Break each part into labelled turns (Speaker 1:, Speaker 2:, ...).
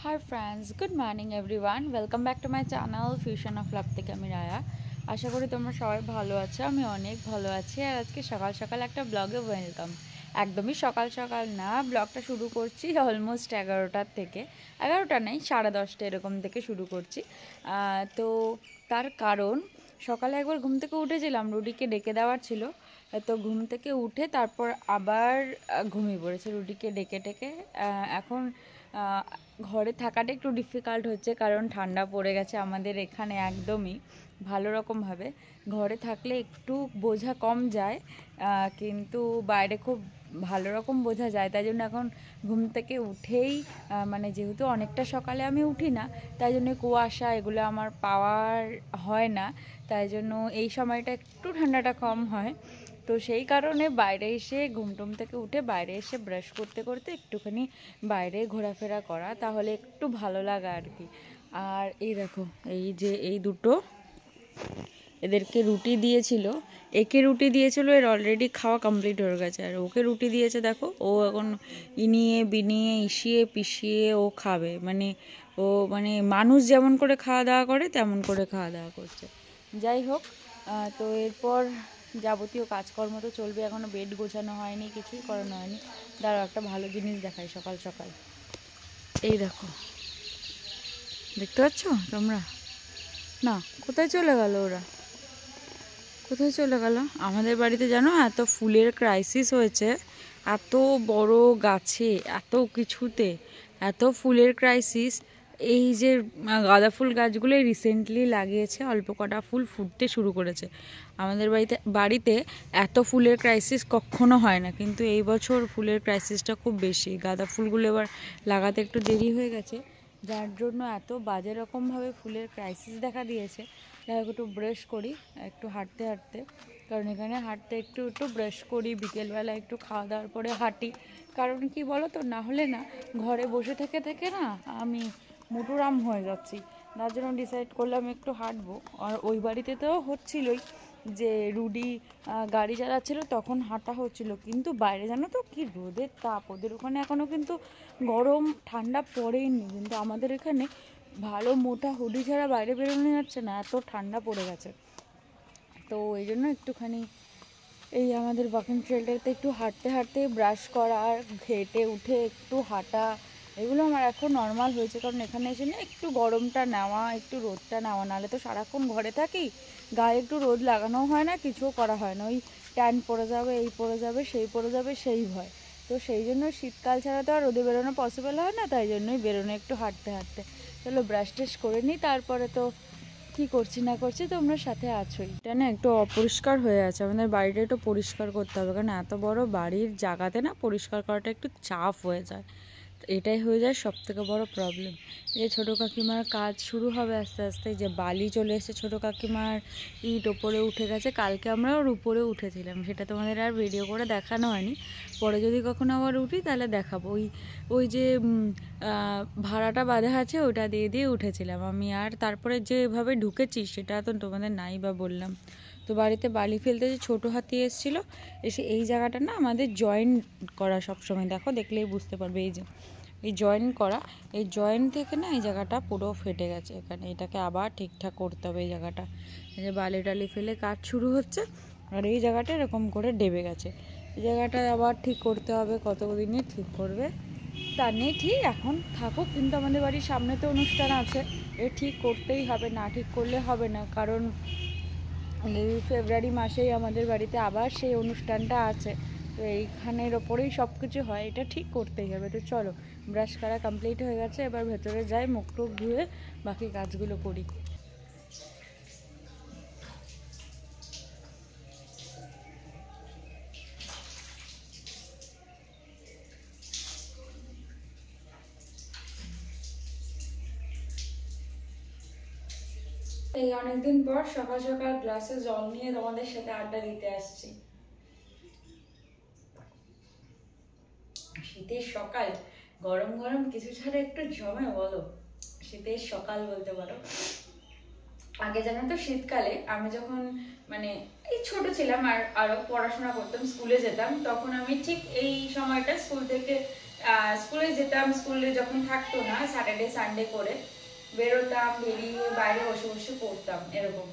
Speaker 1: Hi friends, good morning everyone. Welcome back to my channel Fusion of Love থেকে আমি রায়া। আশা করি তোমরা সবাই ভালো আছো। আমি অনেক ভালো আছি। আর আজকে সকাল সকাল একটা ব্লগে ওয়েলকাম। একদমই সকাল সকাল না, ব্লগটা শুরু করছি অলমোস্ট 11টার থেকে। 11টা নেই, 10:30 এরকম থেকে শুরু করছি। তো তার কারণ সকালে একবার ঘুম থেকে উঠেছিলাম, রুডিকে ডেকে দেওয়ার ছিল। তো ঘুম থেকে উঠে তারপর আবার ঘুমিয়ে পড়েছে রুডিকে ডেকে ডেকে। এখন ঘরে থাকাটা একটু ডিফিকাল্ট হচ্ছে, কারণ ঠান্ডা পড়ে গেছে আমাদের এখানে একদমই ভালো রকমভাবে। ঘরে থাকলে একটু বোঝা কম যায়, কিন্তু বাইরে খুব ভালো রকম বোঝা যায়। তাই জন্য এখন ঘুম থেকে উঠেই মানে যেহেতু অনেকটা সকালে আমি উঠি না, তাই জন্য কুয়াশা এগুলো আমার পাওয়ার হয় না, তাই জন্য এই সময়টা একটু ঠান্ডাটা কম হয়। তো সেই কারণে বাইরে এসে ঘুমটুম থেকে উঠে বাইরে এসে ব্রাশ করতে করতে একটুখানি বাইরে ঘোরাফেরা করা, তাহলে একটু ভালো লাগা আর কি। আর এই দেখো, এই যে এই দুটো এদেরকে রুটি দিয়েছিল, একে রুটি দিয়েছিল, এর অলরেডি খাওয়া কমপ্লিট হয়ে গেছে। আর ওকে রুটি দিয়েছে, দেখো ও এখন ইনিয়ে বিনিয়ে ইসিয়ে পিষিয়ে ও খাবে। মানে মানুষ যেমন করে খাওয়া দাওয়া করে তেমন করে খাওয়া দাওয়া করছে। যাই হোক, তো এরপর যাবতীয় কাজকর্ম তো চলবে। এখনও বেড গোছানো হয়নি, কিছুই করানো হয়নি। দাঁড়াও, একটা ভালো জিনিস দেখাই সকাল সকাল। এই দেখো, দেখতে পাচ্ছ তোমরা? না, কোথায় চলে গেল ওরা? কোথায় চলে গেল? আমাদের বাড়িতে জানো এত ফুলের ক্রাইসিস হয়েছে, এত বড় গাছে এত কিছুতে এত ফুলের ক্রাইসিস। এই যে গাঁদা ফুল গাছগুলো রিসেন্টলি লাগিয়েছে, অল্প কটা ফুল ফুটতে শুরু করেছে। আমাদের বাড়িতে এত ফুলের ক্রাইসিস কখনো হয় না, কিন্তু এই বছর ফুলের ক্রাইসিসটা খুব বেশি। গাঁদা ফুলগুলো এবার লাগাতে একটু দেরি হয়ে গেছে, যার জন্য এত বাজে রকমভাবে ফুলের ক্রাইসিস দেখা দিয়েছে। একটু ব্রাশ করি একটু হাঁটতে হাঁটতে, কারণ এখানে হাঁটতে একটু একটু ব্রাশ করি, বিকেলবেলা একটু খাওয়া দাওয়ার পরে হাঁটি। কারণ কি বলো তো, না হলে না ঘরে বসে থেকে থেকে না আমি মোটুরাম হয়ে যাচ্ছি। তার জন্য ডিসাইড করলাম একটু হাঁটবো। আর ওই বাড়িতে তো হচ্ছিলই, যে রুডি গাড়ি চালাচ্ছিল তখন হাঁটা হচ্ছিল, কিন্তু বাইরে জানো তো কি রোদের তাপ। ওদের ওখানে এখনও কিন্তু গরম ঠান্ডা পড়েইনি, কিন্তু আমাদের এখানে ভালো মোটা হুডি ছাড়া বাইরে বেরোনো যাচ্ছে না, এত ঠান্ডা পড়ে গেছে। তো এই জন্য একটুখানি এই আমাদের ওয়াকিং ট্রেলটাতে একটু হাঁটতে হাঁটতে ব্রাশ করা আর ঘেটে উঠে একটু হাঁটা, এগুলো আমার এখন নর্মাল হয়েছে। কারণ এখানে এসে না একটু গরমটা নেওয়া, একটু রোদটা নেওয়া, নাহলে তো সারাক্ষণ ঘরে থাকি, গায়ে একটু রোদ লাগানোও হয় না, কিছুও করা হয় না। ওই ট্যান পড়ে যাবে, এই পড়ে যাবে, সেই পড়ে যাবে, সেই ভয়। তো সেই জন্য শীতকাল ছাড়া তো আর রোদে বেরোনো পসিবল হয় না, তাই জন্যই বেরোনো একটু হাঁটতে হাঁটতে। চলো ব্রাশ টেশ করে নিই, তারপরে তো কি করছি না করছি তোমরা সাথে আছোই। এটা না একটু অপরিষ্কার হয়ে আছে, আমাদের বাড়িটা একটু পরিষ্কার করতে হবে, কারণ এত বড় বাড়ির জায়গাতে না পরিষ্কার করাটা একটু চাপ হয়ে যায়। এটাই হয়ে যায় সব থেকে বড় প্রবলেম। এই ছোটো কাকিমার কাজ শুরু হবে আস্তে আস্তে, যে বালি চলে এসেছে ছোটো কাকিমার, ইট ওপরে উঠে গেছে। কালকে আমরা ওর উপরে উঠেছিলাম, সেটা তোমাদের আর ভিডিও করে দেখানো হয়নি। পরে যদি কখনো আবার উঠি তাহলে দেখাবো। ওই যে ভাড়াটা বাঁধা আছে ওটা দিয়ে দিয়ে উঠেছিলাম আমি। আর তারপরে যেভাবে ঢুকেছি সেটা তো তোমাদের নাই বা বললাম। তো বাড়িতে বালি ফেলতে যে ছোটো হাতি এসেছিলো, এসে এই জায়গাটা না আমাদের জয়েন করা সবসময়, দেখো দেখলেই বুঝতে পারবে। এই যে এই জয়েন করা, এই জয়েন থেকে না এই জায়গাটা পুরো ফেটে গেছে এখানে, এটাকে আবার ঠিকঠাক করতে হবে। এই জায়গাটা এই যে বালি টালি ফেলে কাজ শুরু হচ্ছে, আর এই জায়গাটা এরকম করে ডেবে গেছে। এই জায়গাটা আবার ঠিক করতে হবে, কতদিনে ঠিক করবে তা নেই ঠিক। এখন থাকুক, কিন্তু আমাদের বাড়ির সামনে তো অনুষ্ঠান আছে, এ ঠিক করতেই হবে, না ঠিক করলে হবে না। কারণ এই ফেব্রুয়ারি মাসেই আমাদের বাড়িতে আবার সেই অনুষ্ঠানটা আছে, তো এইখানের ওপরেই সব কিছু হয়, এটা ঠিক করতেই হবে। তো চলো, ব্রাশ করা কমপ্লিট হয়ে গেছে, এবার ভেতরে যাই, মুখ টুক ধুয়ে বাকি কাজগুলো করি। এই অনেকদিন পর সকাল সকাল গ্লাসে জল নিয়ে তোমাদের সাথে আড্ডা দিতে আসছি। শীতের সকাল, গরম গরম কিছু ছাড়া একটু জমে বলো? শীতের সকাল বলতে পারো। আগে জানো তো শীতকালে আমি যখন মানে এই ছোট ছিলাম আর আরো পড়াশোনা করতাম, স্কুলে যেতাম, তখন আমি ঠিক এই সময়টা স্কুল থেকে স্কুলে যেতাম, স্কুলে যখন থাকতো না স্যাটারডে সানডে করে বেরোতাম, বেরিয়ে বাইরে বসে বসে পড়তাম এরকম।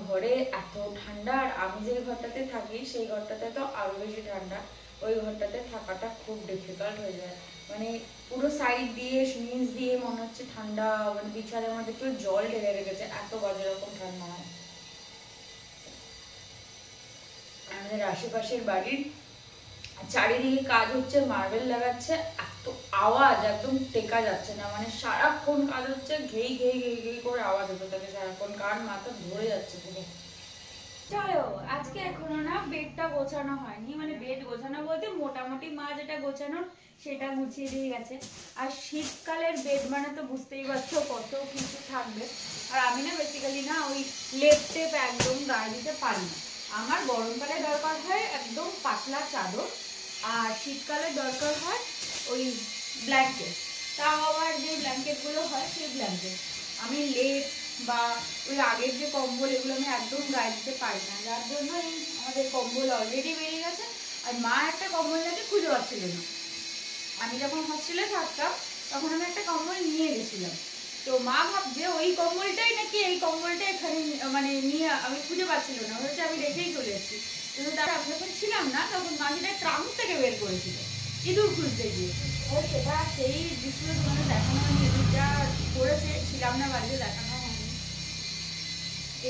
Speaker 1: ঘরে এত ঠান্ডা, আর আমি যে ঘরটাতে থাকি সেই ঘরটাতে তো আরো বেশি ঠান্ডা। ওই ঘরটাতে থাকাটা খুব ডিফিকাল্ট হয়ে যায়, মানে পুরো সাইড দিয়ে নিচ দিয়ে মনে হচ্ছে ঠান্ডা, মানে বিছানার মধ্যে পুরো জল ঢেলে রেখেছে, এত বাজে রকম ঠান্ডা হয়। আমাদের আশেপাশের বাড়ির চারিদিকে কাজ হচ্ছে, মার্বেল লাগাচ্ছে, এত আওয়াজ একদম টেকা যাচ্ছে না, মানে সারাক্ষণ কাজ হচ্ছে, ঘেই ঘেই ঘেই ঘেই করে আওয়াজ হতে থাকে সারাক্ষণ, কান মাথা ধরে যাচ্ছে পুরো। চলো আজকে এখনো না বেডটা গোছানো হয়নি, মানে বেড গোছানো বলতে মোটামুটি মা যেটা গোছানোর সেটা গুছিয়ে দিয়ে গেছে। আর শীতকালের বেড মানে তো বুঝতেই পারছো কত কিছু থাকবে। আর আমি না বেসিক্যালি না ওই লেপ টেপ একদম গায়ে দিতে পারি না। আমার গরমকালে দরকার হয় একদম পাতলা চাদর, আর শীতকালে দরকার হয় ওই ব্ল্যাঙ্কেট। তাও আবার যে ব্ল্যাঙ্কেটগুলো হয় সেই ব্ল্যাঙ্কেট। আমি লেপ বা ওই আগের যে কম্বল এগুলো আমি একদম গায়ে দিতে পারি না, যার জন্য এই আমাদের কম্বল অলরেডি বেরিয়ে গেছে। আর মা একটা কম্বল নাকি খুঁজে পাচ্ছিল না। আমি যখন হস্টেলে থাকতাম তখন আমি একটা কম্বল নিয়ে গেছিলাম, তো মা ভাবছে ওই কম্বলটাই নাকি এই কম্বলটা এখানে মানে নিয়ে আমি খুঁজে পাচ্ছিল না, হচ্ছে আমি রেখেই চলে এসেছি। কিন্তু তার আমি যখন ছিলাম না তখন মা সেটা ট্রাঙ্ক থেকে বের করেছিল ইঁদুর খুঁজতে গিয়ে। ও সেটা সেই দৃশ্যটা তোমাদের দেখানো হয়নি, ইঁদুরটা করেছে, ছিলাম না বাড়িতে, দেখানো হয়নি।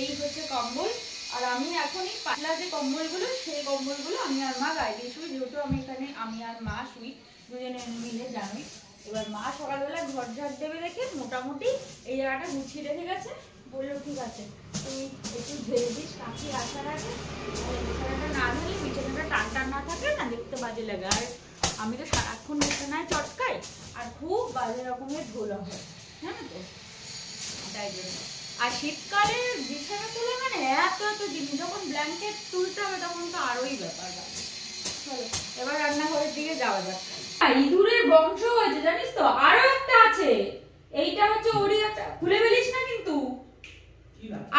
Speaker 1: এই হচ্ছে কম্বল। আর আমি এখন এই পাতলা যে কম্বলগুলো সেই কম্বলগুলো আমি আর মা গায়ে দিয়ে শুই, যেহেতু আমি এখানে আমি আর মা শুই দুজনে মিলে, জানোই। এবার মা সকালবেলা ঘর ঝাড় দেবে দেখে মোটামুটি এই জায়গাটা গুছিয়ে রেখে গেছে, বললো ঠিক আছে তুই একটু ঝেড়ে দিস কাকি আসার আগে, বিছানাটা না ধরলে বিছানাটা টান টান না থাকে না, দেখতে বাজে লাগে। আর আমি তো সারাক্ষণ বিছানায় চটকাই আর খুব বাজে রকমের ধোলা হয়, জানো তো, তাই জন্য। আর শীতকালে বিছানা তুলে মানে এত এত জিনিস, যখন ব্ল্যাঙ্কেট তুলতে হবে তখন তো আরোই ব্যাপার। চলো এবার রান্নাঘরের দিকে যাওয়া যাক। ইঁদুরের বংশ হয়েছে জানিস তো, আরো একটা আছে, এইটা হচ্ছে ওরই একটা, খুলে ফেলিস না কিন্তু।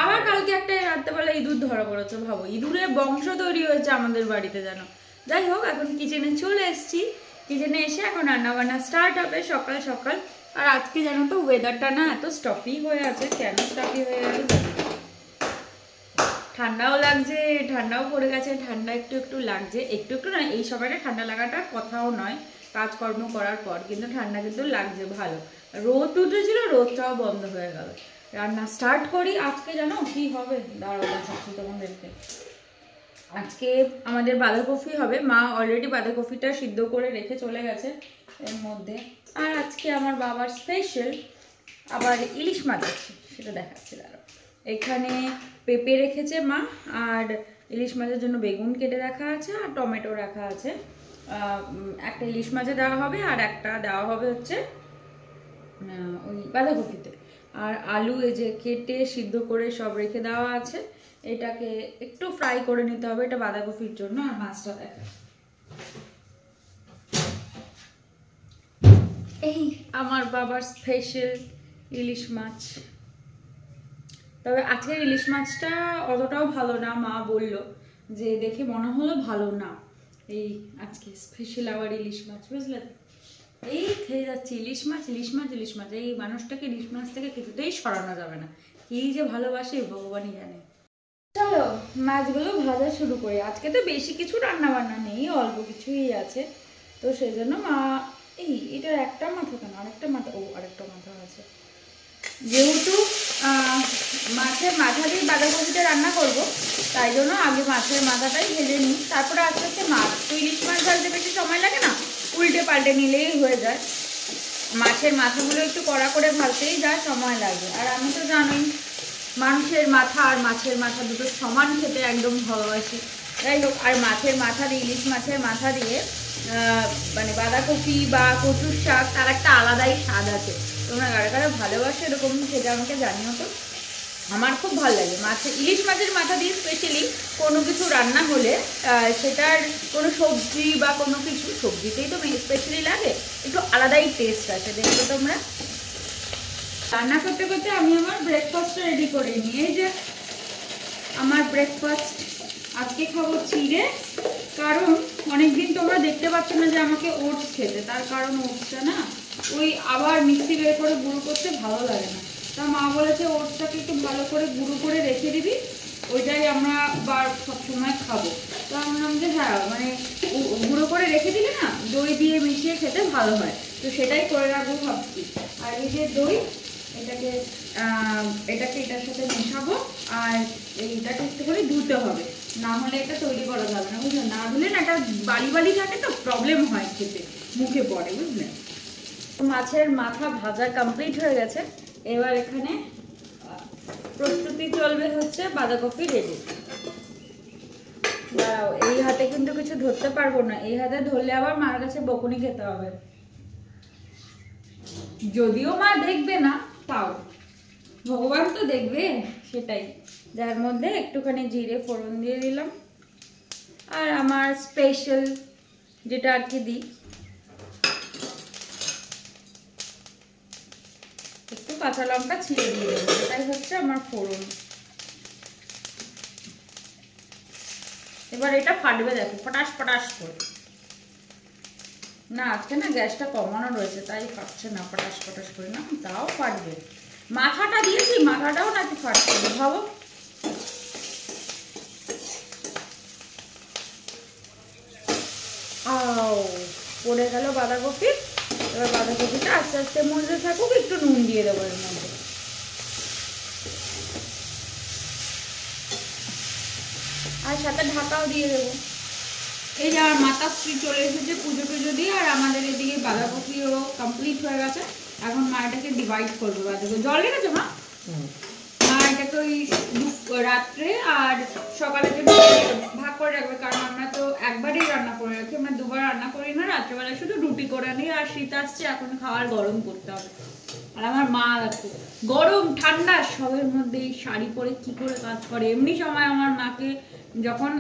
Speaker 1: আবার কালকে একটা রাত্রেবেলা ইঁদুর ধরা পড়েছে, ভাবো ইঁদুরের বংশ তৈরি হয়েছে আমাদের বাড়িতে জানো। যাই হোক, এখন কিচেনে চলে এসেছি, কিচেনে এসে এখন রান্না বান্না স্টার্ট হবে সকাল সকাল। আর আজকে জানো তো ওয়েদারটা না এত স্টফি হয়ে আছে, কেন স্টফি হয়ে আছে, ঠান্ডাও লাগছে, ঠান্ডাও পড়ে গেছে, ঠান্ডা একটু একটু লাগছে, একটু একটু না, এই সময়টা ঠান্ডা লাগাটার কথাও নয় কাজকর্ম করার পর, কিন্তু ঠান্ডা কিন্তু লাগছে ভালো। রোদ উঠেছিল, রোদটাও বন্ধ হয়ে গেল। রান্না স্টার্ট করি। আজকে জানো কি হবে, দাঁড়াও দেখাচ্ছি তোমাদেরকে। আজকে আমাদের বাঁধাকপি হবে, মা অলরেডি বাঁধাকপিটা সিদ্ধ করে রেখে চলে গেছে এর মধ্যে। আর আজকে আমার বাবার স্পেশাল আবার ইলিশ মাছ আছে, সেটা দেখাচ্ছি দাঁড়াও। এখানে পেঁপে রেখেছে মা, আর ইলিশ মাছের জন্য বেগুন কেটে রাখা আছে, আর টমেটো রাখা আছে। একটা ইলিশ মাছে দেওয়া হবে, আর একটা দেওয়া হবে হচ্ছে ওই বাঁধাকপিতে। আর আলু এই যে কেটে সিদ্ধ করে সব রেখে দেওয়া আছে, এটাকে একটু ফ্রাই করে নিতে হবে, এটা বাঁধাকপির জন্য। আর মাছটা দেখা, এই আমার বাবার স্পেশাল ইলিশ মাছ। তবে আজকের ইলিশ মাছটা অতটাও ভালো না, মা বলল যে দেখে মনে হলো ভালো না। এই আজকে স্পেশাল আবার ইলিশ মাছ, বুঝলে তো, এই খেয়ে যাচ্ছি ইলিশ মাছ ইলিশ মাছ ইলিশ মাছ। এই মানুষটাকে ইলিশ মাছ থেকে কিছুতেই সরানো যাবে না, কি যে ভালোবাসে ভগবানই জানে। চলো মাছগুলো ভাজা শুরু করি। আজকে তো বেশি কিছু রান্না বান্না নেই, অল্প কিছুই আছে, তো সেই জন্য মা এই এটার একটা মাথা কেন, আরেকটা মাথা, ও আরেকটা মাথা আছে, যেহেতু মাছের মাথা দিয়ে বাঁধাকপিটা রান্না করব, তাই জন্য আগে মাছের মাথাটাই ভেজে নিই, তারপরে আস্তে আস্তে মাছ। তো ইলিশ মাছ ভাজতে বেশি সময় লাগে না, উল্টে পাল্টে নিলেই হয়ে যায়। মাছের মাথাগুলো একটু কড়া করে ভাজতেই যা সময় লাগবে। আর আমি তো জানোই মানুষের মাথা আর মাছের মাথা দুটো সমান খেতে একদম ভালোবাসি। যাই হোক, আর মাছের মাথা দিয়ে, ইলিশ মাছের মাথা দিয়ে মানে বাঁধাকপি বা কচুর শাক, তার একটা আলাদাই স্বাদ আছে। তোমরা কারা কারা ভালোবাসো এরকম সেটা আমাকে জানিও তো। আমার খুব ভালো লাগে মাছের, ইলিশ মাছের মাথা দিয়ে স্পেশালি কোনো কিছু রান্না হলে সেটার কোনো সবজি বা কোনো কিছু, সবজিতেই তো স্পেশালি লাগে, একটু আলাদাই টেস্ট আছে। দেখো তোমরা, রান্না করতে করতে আমি আমার ব্রেকফাস্টটা রেডি করে নিই। এই যে আমার ব্রেকফাস্ট, আজকে খাবো চিড়ে, কারণ অনেকদিন তোমরা দেখতে পাচ্ছ না যে আমাকে ওটস খেতে, তার কারণ ওটসটা না ওই আবার মিক্সি বের করে গুঁড়ো করতে ভালো লাগে না। তা মা বলেছে ওটসটাকে একটু ভালো করে গুঁড়ো করে রেখে দিবি, ওইটাই আমরা বার সবসময় খাবো। তো আমি বললাম যে হ্যাঁ মানে গুঁড়ো করে রেখে দিলে না দই দিয়ে মিশিয়ে খেতে ভালো হয়, তো সেটাই করে রাখবো ভাবছি। আর এই যে দই, এটাকে এটার সাথে মেশাবো, আর এইটাকে একটু করে ধুতে হবে, না হলে এটা তৈরি করা যাবে না, বুঝলে? না ধুলে না এটা বালি বালি থাকে তো প্রবলেম হয়, খেতে মুখে পড়ে, বুঝলে? মাছের মাথা ভাজা কমপ্লিট হয়ে গেছে। এবার এখানে প্রস্তুতি চলবে হচ্ছে বাঁধাকপি রেডি। দাঁড়াও, এই হাতে কিন্তু কিছু ধরতে পারবো না, এই হাতে ধরলে আবার মার কাছে বকুনি খেতে হবে। যদিও মা দেখবে না, তাও ভগবান তো দেখবে, সেটাই। যার মধ্যে একটুখানি জিরে ফোড়ন দিয়ে দিলাম, আর আমার স্পেশাল যেটা আর কি দিই, একটু কাঁচা লঙ্কা ছিঁড়ে দিয়ে দেবো, এটাই হচ্ছে আমার ফোড়ন। এবার এটা ফাটবে, দেখো পটাশ পটাশ করে। না আজকে না গ্যাসটা কমানো রয়েছে, তাই ফাটছে না পটাশ পটাশ করে, না তাও ফাটবে। মাথাটা দিয়েছি, মাথাটাও নাকি ফাটছে, ভাবো। পড়ে গেল বাঁধাকপি। এবার বাঁধাকপিটা আস্তে আস্তে মজে থাকুক, একটু নুন দিয়ে দেবো এর মধ্যে। আর সাথে ঢাকাও দিয়ে দেবো। এই যে আমার মাতাশ্রী চলে এসেছে পুজো টুজো দিয়ে, আর আমাদের এদিকে বাঁধাকপিও কমপ্লিট হয়ে গেছে। এখন মা এটাকে ডিভাইড করবে। বাঁধাকপি জল লেগেছে মা? মা এটাকে ওই রাত্রে আর সকালের জন্য ভাগ করে রাখবে, কারণ আমরা তো একবারেই রান্না করে রাখি, আমরা দুবার রান্না করি না। রাত্রেবেলা শুধু রুটি করে নিই, আর শীত আসছে এখন খাওয়ার গরম করতে হবে। আর আমার মা দেখো গরম ঠান্ডা সবের মধ্যে শাড়ি পরে কি করে কাজ করে। এমনি সময় আমার মাকে যখন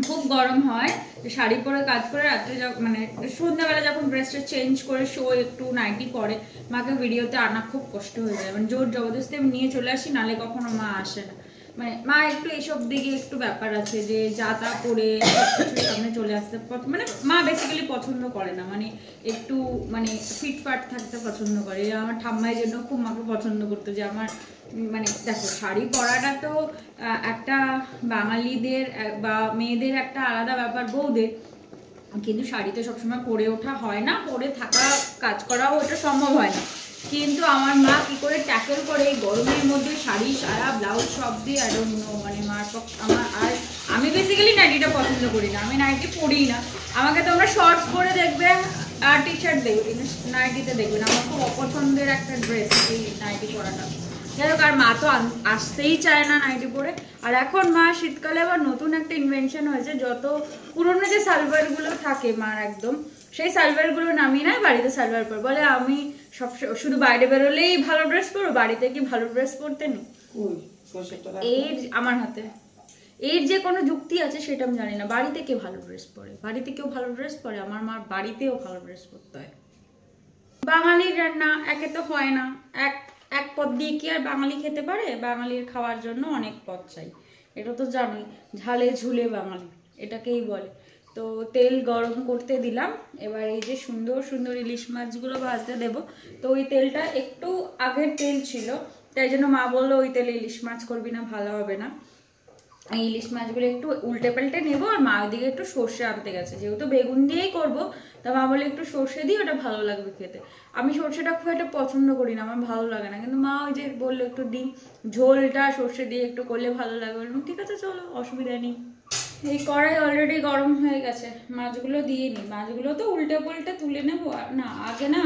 Speaker 1: খুব গরম হয় শাড়ি পরে কাজ করে, রাত্রে মানে সন্ধ্যাবেলা যখন ড্রেসটা চেঞ্জ করে শো একটু নাইটি পরে, মাকে ভিডিওতে আনা খুব কষ্ট হয়ে যায়। মানে জোর জবরদস্তি আমি নিয়ে চলে আসি, নালে কখনো মা আসে না। মানে মা একটু এইসব দিকে একটু ব্যাপার আছে, যে যা তা করে সামনে চলে আসতে, মানে মা বেসিক্যালি পছন্দ করে না, মানে একটু মানে ফিটফাট থাকতে পছন্দ করে। আমার ঠাম্মার জন্য খুব মাকে পছন্দ করতো, যে আমার মানে দেখো শাড়ি পরাটা তো একটা বাঙালিদের বা মেয়েদের একটা আলাদা ব্যাপার, বউদের, কিন্তু শাড়ি তো সবসময় পরে ওঠা হয় না, পরে থাকা কাজ করাও ওটা সম্ভব হয় না। কিন্তু আমার মা কি করে ট্যাকেল করে এই গরমের মধ্যে শাড়ি সারা ব্লাউজ সব দিয়ে, আর মানে মার আমার, আর আমি বেসিক্যালি নাইটিটা পছন্দ করি না, আমি নাইটি পরি না। আমাকে তোমরা শর্টস পরে দেখবে আর টি শার্ট দেখবে, কিন্তু নাইটিতে দেখবে না। আমার খুব অপছন্দের একটা ড্রেস এই নাইটি পরাটা। যাই হোক, আর মা তো আসতেই চায় না নাইটি পরে। আর এখন মা শীতকালে আবার নতুন একটা ইনভেনশন হয়েছে, যত পুরোনো যে সালভারগুলো থাকে মার একদম, সেই সালভারগুলো নামিয়ে নেয়, বাড়িতে সালভার পরে বলে আমি সব শুধু বাইরে বেরোলেই ভালো ড্রেস পরো, বাড়িতে কি ভালো ড্রেস পরতে নেই। এই আমার হাতে এর যে কোনো যুক্তি আছে সেটা আমি জানি না। বাড়িতে কে ভালো ড্রেস পরে? বাড়িতে কেউ ভালো ড্রেস পরে? আমার মার বাড়িতেও ভালো ড্রেস পরতে হয়। বাঙালির রান্না একে তো হয় না, এক পদ দিয়ে কি আর বাঙালি খেতে পারে? বাঙালির খাওয়ার জন্য অনেক পদ চাই, এটা তো জানোই। ঝালে ঝুলে বাঙালি এটাকেই বলে। তো তেল গরম করতে দিলাম, এবার এই যে সুন্দর সুন্দর ইলিশ মাছগুলো ভাজতে দেব। তো ওই তেলটা একটু আগের তেল ছিল, তাই জন্য মা বললো ওই তেলে ইলিশ মাছ করবি না, ভালো হবে না। এই ইলিশ মাছগুলো একটু উল্টে পাল্টে নেবো। আর মা ওইদিকে একটু সর্ষে আনতে গেছে, যেহেতু বেগুন দিয়েই করবো, তা মা বলে একটু সর্ষে দিই, ওটা ভালো লাগবে খেতে। আমি সর্ষেটা খুব একটা পছন্দ করি না, আমার ভালো লাগে না, কিন্তু মা ওই যে বললো একটু দিই, ঝোলটা সর্ষে দিয়ে একটু করলে ভালো লাগবে। ঠিক আছে চলো, অসুবিধা নেই। এই কড়াই অলরেডি গরম হয়ে গেছে, মাছগুলো দিয়ে নিই। মাছগুলো তো উল্টে পাল্টে তুলে নেবো, না আগে না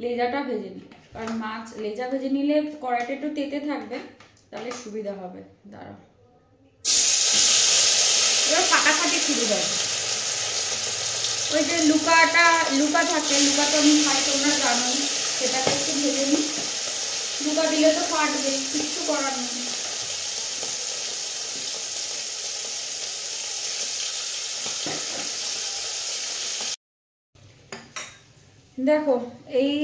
Speaker 1: লেজাটা ভেজে নিই, কারণ মাছ লেজা ভেজে নিলে কড়াইটা একটু তেতে থাকবে, তাহলে সুবিধা হবে। দাঁড়াও, এবার ফাটাফাটি শুরু হবে। ওই যে লুকা থাকে, লুকা তো আমি খাই, তোমরা জানোই, সেটাকে একটু ভেজে নিই। লুকা দিলে তো ফাটবে, কিচ্ছু করার নেই। দেখো এই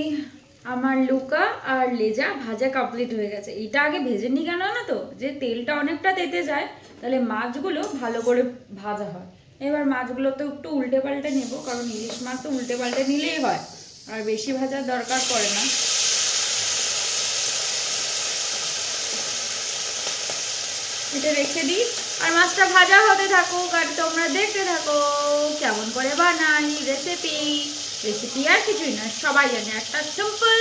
Speaker 1: আমার লুকা আর লেজা ভাজা কমপ্লিট হয়ে গেছে। এটা আগে ভেজে নিই, কেন না তো যে তেলটা অনেকটা তেতে যায়, তাহলে মাছগুলো ভালো করে ভাজা হয়। এবার মাছগুলো তো একটু উল্টে পাল্টে নেব, কারণ ইলিশ মাছ তো উল্টে পাল্টে নিলেই হয়, আর বেশি ভাজার দরকার পড়ে না। এটা রেখে দিই আর মাছটা ভাজা হতে থাকুক, আর তোমরা দেখতে থাকো কেমন করে বানাই রেসিপি আর কিছুই না, সবাই জানে একটা সিম্পল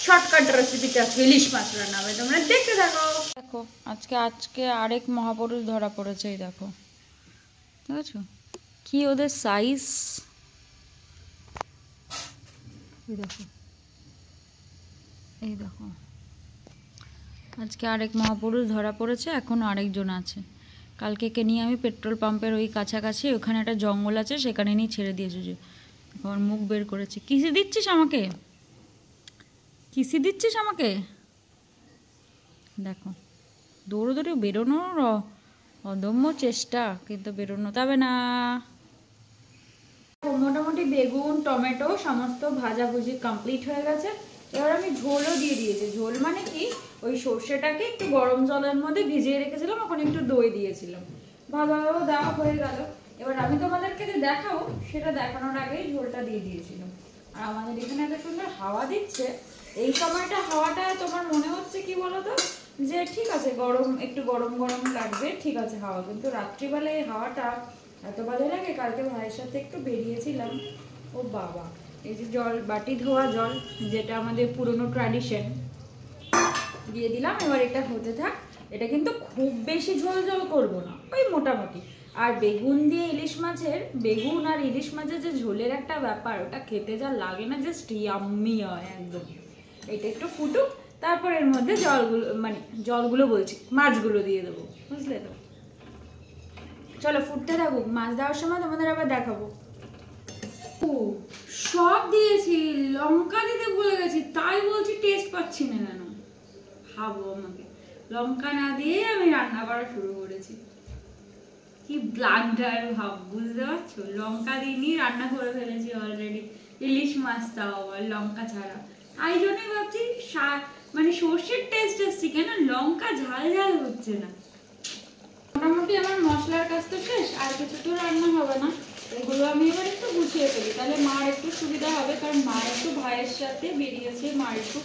Speaker 1: শর্টকাট রেসিপিটা ইলিশ মাছ রান্না হবে, তোমরা দেখতে থাকো। দেখো আজকে আরেক মহাপুরুষ ধরা পড়েছে, এই দেখো দেখেছো কি ওদের সাইজ, এই দেখো আজকে আরেক মহাপুরুষ ধরা পড়েছে, এখনও আরেকজন আছে। কালকে কে নিয়ে আমি পেট্রোল পাম্পের ওই কাছাকাছি, ওখানে একটা জঙ্গল আছে, সেখানে নিয়ে ছেড়ে দিয়েছে। যে আমার মুখ বের করেছে, কিসে দিচ্ছিস আমাকে, কিসে দিচ্ছিস আমাকে, দেখো দৌড়ে দৌড়ে বেরোনোর অদম্য চেষ্টা, কিন্তু বেরোনো যাবে না। মোটামুটি বেগুন টমেটো সমস্ত ভাজাভুজি কমপ্লিট হয়ে গেছে। এবার আমি ঝোলও দিয়ে দিয়েছি। ঝোল মানে কি, ওই সর্ষেটাকে একটু গরম জলের মধ্যে ভিজিয়ে রেখেছিলাম, ওখানে একটু দই দিয়েছিলাম, ভালোভাবে দেওয়া হয়ে গেল। এবার আমি তোমাদেরকে যে দেখাবো সেটা দেখানোর আগেই ঝোলটা দিয়ে দিয়েছিলাম। আর আমাদের এখানে এত সুন্দর হাওয়া দিচ্ছে, এই সময়টা হাওয়াটা তোমার মনে হচ্ছে কি বলতো, যে ঠিক আছে গরম একটু গরম গরম লাগবে, ঠিক আছে হাওয়া, কিন্তু রাত্রিবেলা এই হাওয়াটা এত ভালো লাগে। কালকে ভাইয়ের সাথে একটু বেরিয়েছিলাম, ও বাবা, এই যে জল বাটি ধোয়া জল, যেটা আমাদের পুরনো ট্র্যাডিশন, দিয়ে দিলাম। এবার এটা হতে থাক। এটা কিন্তু খুব বেশি ঝোল ঝোল করবো না, ওই মোটামুটি। আর বেগুন দিয়ে ইলিশ মাছের, বেগুন আর ইলিশ মাছের যে ঝোলের একটা ব্যাপার, ওটা খেতে যা লাগে না, জাস্ট ইয়াম্মি হয় একদম। এটা একটু ফুটুক, তারপর এর মধ্যে জলগুলো, মানে জলগুলো বলছি, মাছগুলো দিয়ে দেবো, বুঝলে তো। চলো ফুটতে থাকুক, মাছ দেওয়ার সময় তোমাদের আবার দেখাবো। সব দিয়েছি, লঙ্কা দিতে ভুলে গেছি, তাই বলছি টেস্ট পাচ্ছি না কেন, খাবো আমাকে। লঙ্কা না দিয়ে আমি রান্না করা শুরু করেছি, কি ব্লান্ডার ভাব, বুঝতে পারছো? লঙ্কা দিইনি, রান্না করে ফেলেছি অলরেডি, ইলিশ মাছ তাও আবার লঙ্কা ছাড়া। তাই জন্যই ভাবছি মানে সর্ষের টেস্ট আসছে, কেন লঙ্কা ঝাল ঝাল হচ্ছে না। মোটামুটি আমার মশলার কাজ তো শেষ, আর কিছু তো রান্না হবে না। এগুলো আমি এবার একটু গুছিয়ে ফেলি, তাহলে মার একটু সুবিধা হবে, কারণ মা একটু ভাইয়ের সাথে বেরিয়েছে, মার একটু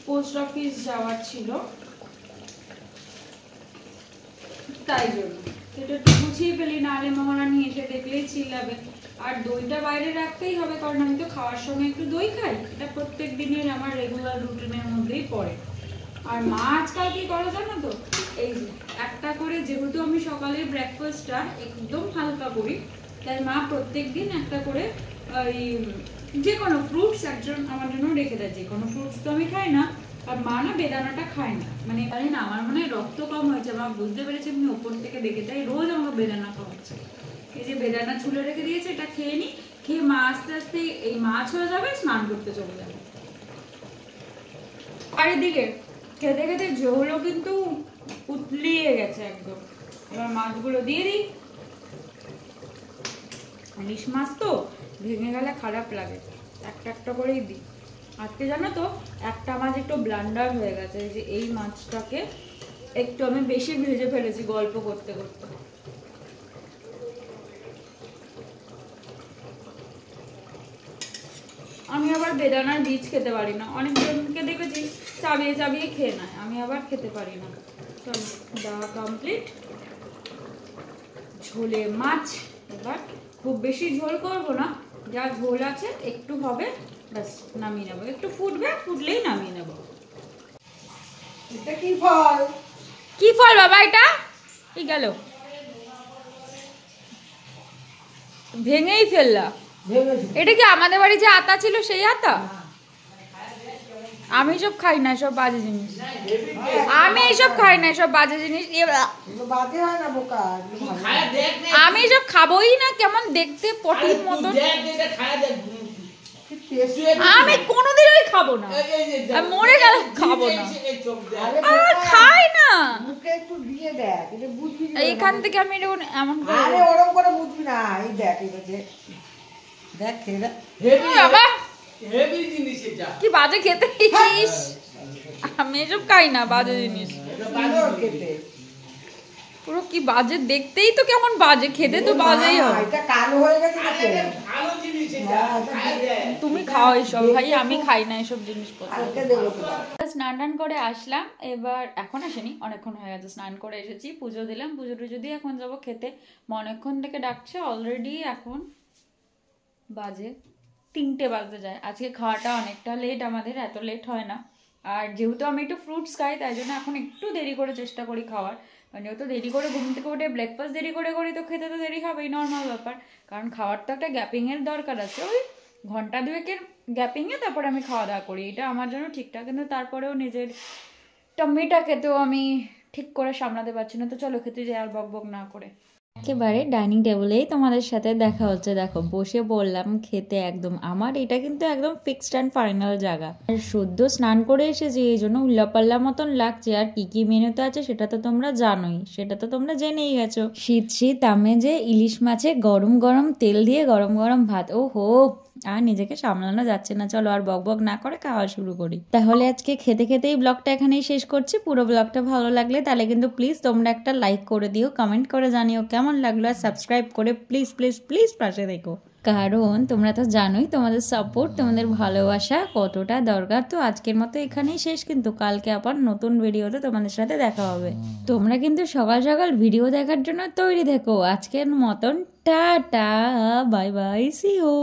Speaker 1: পোস্ট অফিস যাওয়ার ছিল, তাই জন্য সেটা একটু গুছিয়ে ফেলি, নাহলে মহারানী এসে দেখলেই চিল্লাবে। আর দইটা বাইরে রাখতেই হবে, কারণ আমি তো খাওয়ার সময় একটু দই খাই, এটা প্রত্যেক দিনের আমার রেগুলার রুটিনের মধ্যেই পড়ে। আর মা আজকাল কি করে জানো তো, এই যে একটা করে, যেহেতু আমি সকালের ব্রেকফাস্টটা একদম হালকা করি, তাই মা প্রত্যেক দিন একটা করে ওই যে কোনো ফ্রুটস একজন আমার জন্য রেখে দেয়। যে কোনো ফ্রুটস তো আমি খাই না, আর মা না বেদানাটা খায় না, মানে জানি না, আমার মনে হয় রক্ত কম হয়েছে, মা বুঝতে পেরেছে আমি ওপর থেকে দেখে, তাই রোজ আমাকে বেদানা খাওয়াচ্ছে। এই যে বেদানা ছুলে রেখে দিয়েছে, এটা খেয়ে নি, খেয়ে মা আস্তে আস্তে এই মাছ হয়ে যাবে, স্নান করতে চলে যাবে। আর এদিকে খেতে খেতে ঝোলও কিন্তু উতলিয়ে গেছে একদম। এবার মাছগুলো দিয়ে দিই, ইলিশ মাছ তো ভেঙে গেলে খারাপ লাগে, একটা একটা করেই দিই। আজকে জানো তো একটা মাছ একটু ব্লান্ডার হয়ে গেছে, যে এই মাছটাকে একটু আমি বেশি ভেজে ফেলেছি গল্প করতে করতে। আমি আবার বেদানার বীজ খেতে পারি না, অনেকজনকে দেখেছি চাবিয়ে চাবিয়ে খেয়ে নেয়, আমি আবার খেতে পারি না। চলো দেওয়া কমপ্লিট, ঝোলে মাছ। এবার খুব বেশি ঝোল করবো না, যা ঝোল আছে একটু হবে, ব্যাস নামিয়ে নেবো, একটু ফুটবে, ফুটলেই নামিয়ে নেবো।
Speaker 2: এটা কি ফল?
Speaker 1: কি ফল বাবা এটা? কি গেল, ভেঙেই ফেললা। এটা কি আমাদের বাড়ি যে আতা ছিল সেই আতা? আমি সব খাই না, সব বাজে জিনিস, আমি এইসব খাই না, সব বাজে জিনিস, আমি সব খাবোই না। কেমন দেখতে পটির মতো, আমি কোনোদিনই খাবো না, মরে গেলে খাবো না, খাই না। এখান থেকে আমি এমন
Speaker 2: করে বুঝবি না, এই দেখ দেখ
Speaker 1: কি বাজে খেতে, আমি এসব খাই না, বাজে জিনিস। পুরো কি বাজে, দেখতেই তো কেমন বাজে, খেতে তো বাজেই হবে।
Speaker 2: এটা কালো হয়ে গেছে নাকি?
Speaker 1: তুমি খাও এসব ভাই, আমি খাই না এসব জিনিসপত্র।
Speaker 2: কালকে দেবো তো।
Speaker 1: স্নান টান করে আসলাম, এবার এখন আসেনি, অনেকক্ষণ হয়ে গেছে স্নান করে এসেছি, পুজো দিলাম, পুজো টুজো দিয়ে এখন যাবো খেতে। মা অনেকক্ষণ থেকে ডাকছে, অলরেডি এখন বাজে 3টে বাজতে যায়। আজকে খাওয়াটা অনেকটা লেট, আমাদের এত লেট হয় না। আর যেহেতু আমি একটু ফ্রুটস খাই, তাই জন্য এখন একটু দেরি করে চেষ্টা করি খাওয়ার। কারণ যেহেতু দেরি করে ঘুম থেকে উঠে ব্রেকফাস্ট দেরি করে করি, তো খেতে তো দেরি হবেই, নর্মাল ব্যাপার। কারণ খাওয়ার তো একটা গ্যাপিংয়ের দরকার আছে, ওই ঘন্টা দুয়েকের গ্যাপিংয়ে তারপর আমি খাওয়া দাওয়া করি, এটা আমার জন্য ঠিকঠাক। কিন্তু তারপরেও নিজের টাম্মিটাকে তো আমি ঠিক করে সামলাতে পারছি না, তো চলো খেতে যাই আর বক বক না করে। একেবারে ডাইনিং টেবিলেই তোমাদের সাথে দেখা হচ্ছে, দেখো বসে পড়লাম খেতে। একদম আমার এটা কিন্তু একদম ফিক্সড অ্যান্ড ফাইনাল জায়গা। আর সদ্য স্নান করে এসেছি, এই জন্য উল্লাপাল্লা মতন লাগছে। আর কি কি মেনুতে আছে সেটা তো তোমরা জানোই, সেটা তো তোমরা জেনেই গেছো। শীত শীত আমেজে ইলিশ মাছে গরম গরম তেল দিয়ে গরম গরম ভাত, ও হো, আর নিজেকে সামলানো যাচ্ছে না। চলো আর বক বক না করে খাওয়া শুরু করি। তাহলে আজকে খেতে খেতেই ব্লগটা এখানেই শেষ করছি। পুরো ব্লগটা ভালো লাগলে তাহলে কিন্তু প্লিজ তোমরা একটা লাইক করে দিও, কমেন্ট করে জানিও কেমন লাগলো, আর সাবস্ক্রাইব করে প্লিজ প্লিজ প্লিজ পাশে দেখো। কারণ তোমরা তো জানোই তোমাদের সাপোর্ট, তোমাদের ভালোবাসা কতটা দরকার। তো আজকের মতো এখানেই শেষ, কিন্তু কালকে আবার নতুন ভিডিওতে তোমাদের সাথে দেখা হবে। তোমরা কিন্তু সকাল সকাল ভিডিও দেখার জন্য তৈরি থেকো। আজকের মতন tata, bye bye, see you.